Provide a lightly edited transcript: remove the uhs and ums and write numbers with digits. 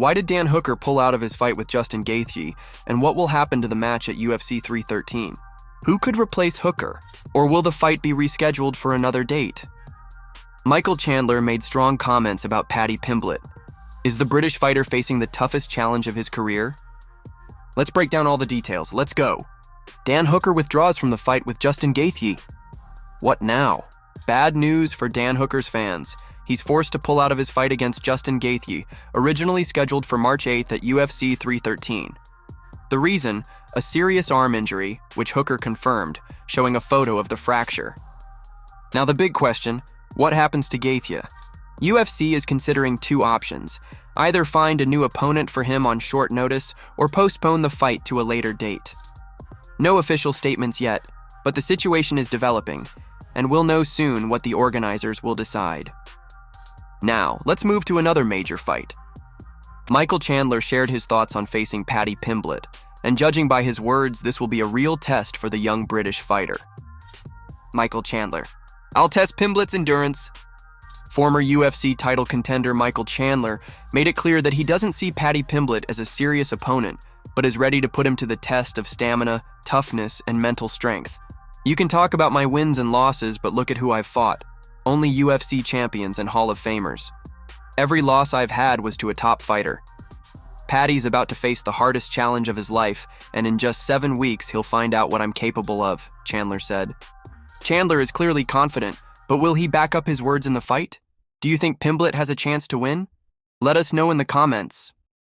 Why did Dan Hooker pull out of his fight with Justin Gaethje, and what will happen to the match at UFC 313? Who could replace Hooker, or will the fight be rescheduled for another date? Michael Chandler made strong comments about Paddy Pimblett. Is the British fighter facing the toughest challenge of his career? Let's break down all the details. Let's go. Dan Hooker withdraws from the fight with Justin Gaethje. What now? Bad news for Dan Hooker's fans. He's forced to pull out of his fight against Justin Gaethje, originally scheduled for March 8th at UFC 313. The reason? A serious arm injury, which Hooker confirmed, showing a photo of the fracture. Now the big question, what happens to Gaethje? UFC is considering two options. Either find a new opponent for him on short notice or postpone the fight to a later date. No official statements yet, but the situation is developing, and we'll know soon what the organizers will decide. Now, let's move to another major fight. Michael Chandler shared his thoughts on facing Paddy Pimblett, and judging by his words, this will be a real test for the young British fighter. Michael Chandler: I'll test Pimblett's endurance. Former UFC title contender Michael Chandler made it clear that he doesn't see Paddy Pimblett as a serious opponent, but is ready to put him to the test of stamina, toughness, and mental strength. You can talk about my wins and losses, but look at who I've fought. Only UFC champions and Hall of Famers. Every loss I've had was to a top fighter. Paddy's about to face the hardest challenge of his life, and in just 7 weeks, he'll find out what I'm capable of, Chandler said. Chandler is clearly confident, but will he back up his words in the fight? Do you think Pimblett has a chance to win? Let us know in the comments.